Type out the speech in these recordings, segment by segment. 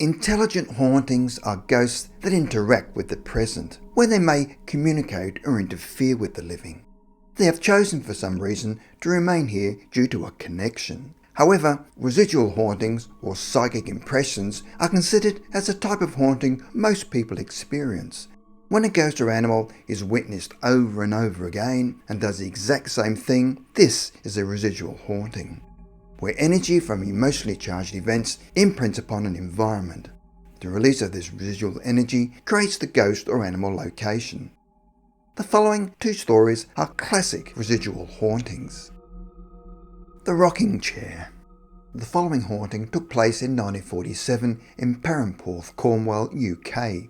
Intelligent hauntings are ghosts that interact with the present, where they may communicate or interfere with the living. They have chosen for some reason to remain here due to a connection. However, residual hauntings or psychic impressions are considered as a type of haunting most people experience. When a ghost or animal is witnessed over and over again and does the exact same thing, this is a residual haunting, where energy from emotionally charged events imprints upon an environment. The release of this residual energy creates the ghost or animal location. The following two stories are classic residual hauntings. The rocking chair. The following haunting took place in 1947 in Perranporth, Cornwall, UK.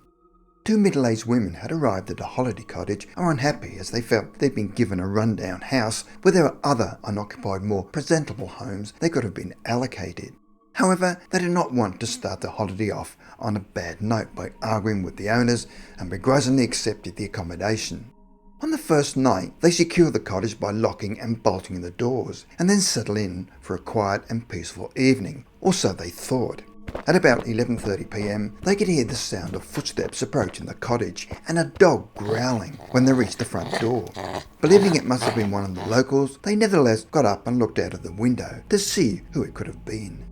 Two middle-aged women had arrived at a holiday cottage and were unhappy as they felt they'd been given a run-down house where there were other unoccupied, more presentable homes they could have been allocated. However, they did not want to start the holiday off on a bad note by arguing with the owners and begrudgingly accepted the accommodation. On the first night, they secured the cottage by locking and bolting the doors and then settled in for a quiet and peaceful evening, or so they thought. At about 11:30 p.m, they could hear the sound of footsteps approaching the cottage and a dog growling when they reached the front door. Believing it must have been one of the locals, they nevertheless got up and looked out of the window to see who it could have been.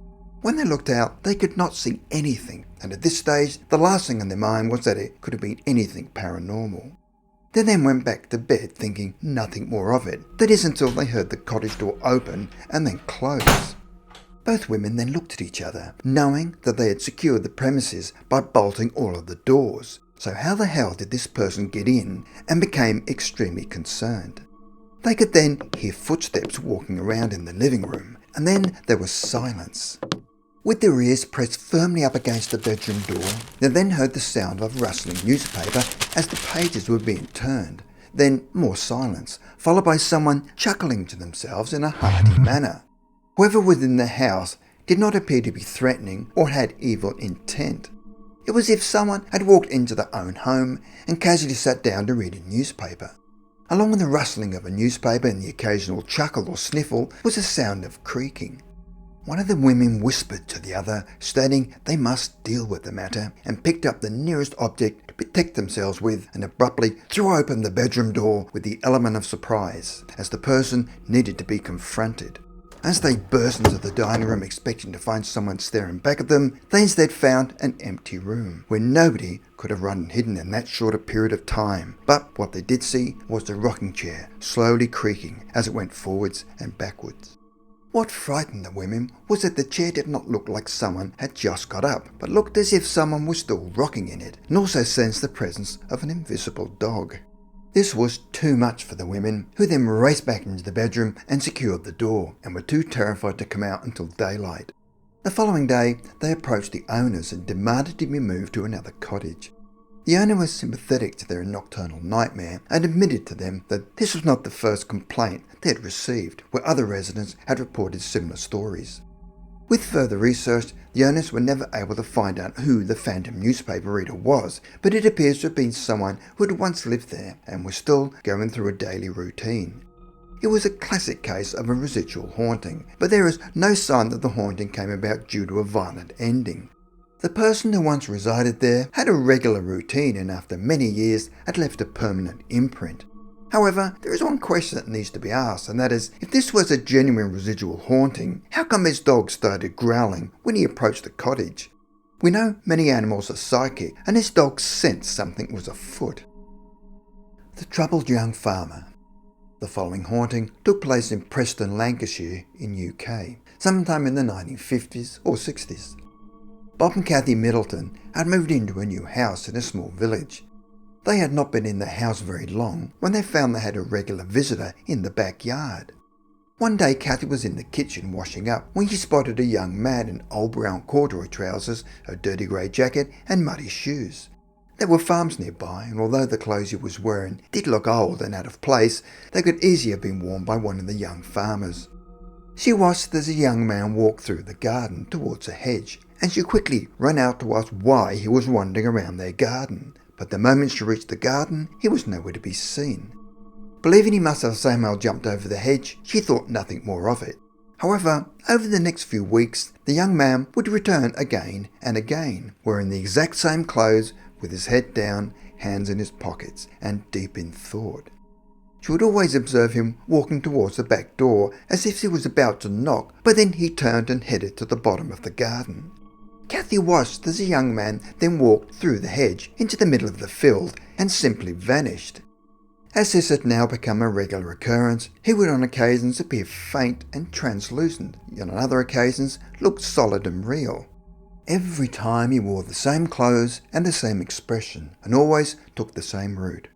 When they looked out, they could not see anything, and at this stage, the last thing on their mind was that it could have been anything paranormal. They then went back to bed thinking nothing more of it. That is until they heard the cottage door open and then close. Both women then looked at each other, knowing that they had secured the premises by bolting all of the doors. So how the hell did this person get in, and became extremely concerned. They could then hear footsteps walking around in the living room, and then there was silence. With their ears pressed firmly up against the bedroom door, they then heard the sound of a rustling newspaper as the pages were being turned. Then more silence, followed by someone chuckling to themselves in a hearty manner. Whoever was in the house did not appear to be threatening or had evil intent. It was as if someone had walked into their own home and casually sat down to read a newspaper. Along with the rustling of a newspaper and the occasional chuckle or sniffle was a sound of creaking. One of the women whispered to the other, stating they must deal with the matter, and picked up the nearest object to protect themselves with, and abruptly threw open the bedroom door with the element of surprise, as the person needed to be confronted. As they burst into the dining room expecting to find someone staring back at them, they instead found an empty room, where nobody could have run and hidden in that short a period of time. But what they did see was the rocking chair slowly creaking as it went forwards and backwards. What frightened the women was that the chair did not look like someone had just got up, but looked as if someone was still rocking in it, and also sensed the presence of an invisible dog. This was too much for the women, who then raced back into the bedroom and secured the door, and were too terrified to come out until daylight. The following day, they approached the owners and demanded to be moved to another cottage. The owner was sympathetic to their nocturnal nightmare and admitted to them that this was not the first complaint they had received, where other residents had reported similar stories. With further research, the owners were never able to find out who the phantom newspaper reader was, but it appears to have been someone who had once lived there and was still going through a daily routine. It was a classic case of a residual haunting, but there is no sign that the haunting came about due to a violent ending. The person who once resided there had a regular routine and after many years had left a permanent imprint. However, there is one question that needs to be asked, and that is, if this was a genuine residual haunting, how come his dog started growling when he approached the cottage? We know many animals are psychic, and his dog sensed something was afoot. The troubled young farmer. The following haunting took place in Preston, Lancashire in UK, sometime in the 1950s or 60s. Bob and Kathy Middleton had moved into a new house in a small village. They had not been in the house very long when they found they had a regular visitor in the backyard. One day Kathy was in the kitchen washing up when she spotted a young man in old brown corduroy trousers, a dirty grey jacket and muddy shoes. There were farms nearby, and although the clothes he was wearing did look old and out of place, they could easily have been worn by one of the young farmers. She watched as a young man walked through the garden towards a hedge, and she quickly ran out to ask why he was wandering around their garden. But the moment she reached the garden, he was nowhere to be seen. Believing he must have somehow jumped over the hedge, she thought nothing more of it. However, over the next few weeks, the young man would return again and again, wearing the exact same clothes with his head down, hands in his pockets, and deep in thought. She would always observe him walking towards the back door as if he was about to knock, but then he turned and headed to the bottom of the garden. Kathy watched as the young man then walked through the hedge into the middle of the field and simply vanished. As this had now become a regular occurrence, he would on occasions appear faint and translucent, yet on other occasions looked solid and real. Every time he wore the same clothes and the same expression, and always took the same route.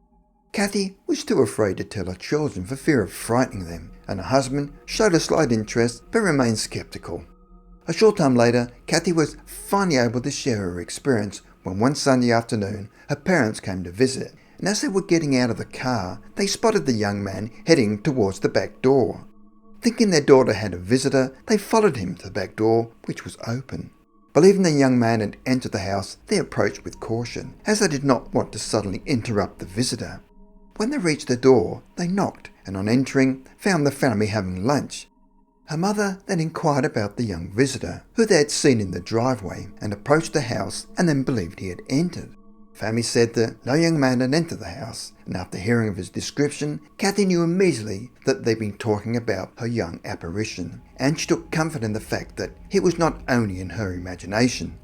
Kathy was too afraid to tell her children for fear of frightening them, and her husband showed a slight interest but remained sceptical. A short time later, Kathy was finally able to share her experience when one Sunday afternoon her parents came to visit, and as they were getting out of the car, they spotted the young man heading towards the back door. Thinking their daughter had a visitor, they followed him to the back door, which was open. Believing the young man had entered the house, they approached with caution, as they did not want to suddenly interrupt the visitor. When they reached the door, they knocked, and on entering, found the family having lunch. Her mother then inquired about the young visitor, who they had seen in the driveway, and approached the house and then believed he had entered. The family said that no young man had entered the house, and after hearing of his description, Kathy knew immediately that they'd been talking about her young apparition, and she took comfort in the fact that it was not only in her imagination.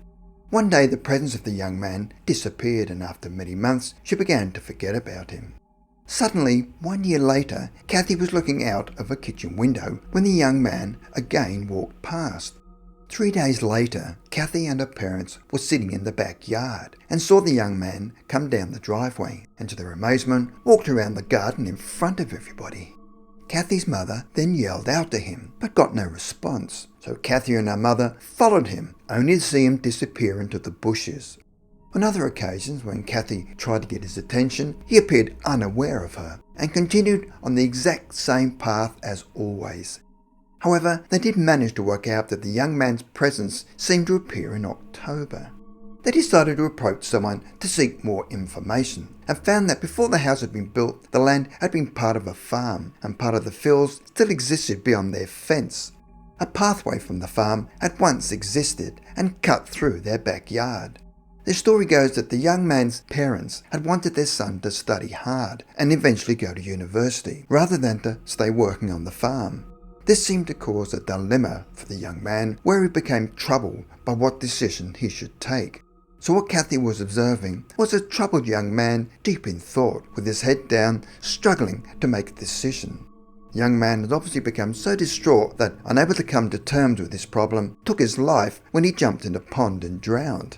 One day the presence of the young man disappeared, and after many months she began to forget about him. Suddenly, 1 year later, Kathy was looking out of a kitchen window when the young man again walked past. 3 days later, Kathy and her parents were sitting in the backyard and saw the young man come down the driveway and, to their amazement, walked around the garden in front of everybody. Kathy's mother then yelled out to him, but got no response, so Kathy and her mother followed him, only to see him disappear into the bushes. On other occasions, when Kathy tried to get his attention, he appeared unaware of her and continued on the exact same path as always. However, they did manage to work out that the young man's presence seemed to appear in October. They decided to approach someone to seek more information, and found that before the house had been built, the land had been part of a farm, and part of the fields still existed beyond their fence. A pathway from the farm had once existed and cut through their backyard. The story goes that the young man's parents had wanted their son to study hard and eventually go to university, rather than to stay working on the farm. This seemed to cause a dilemma for the young man, where he became troubled by what decision he should take. So what Kathy was observing was a troubled young man deep in thought, with his head down, struggling to make a decision. The young man had obviously become so distraught that, unable to come to terms with this problem, took his life when he jumped in a pond and drowned.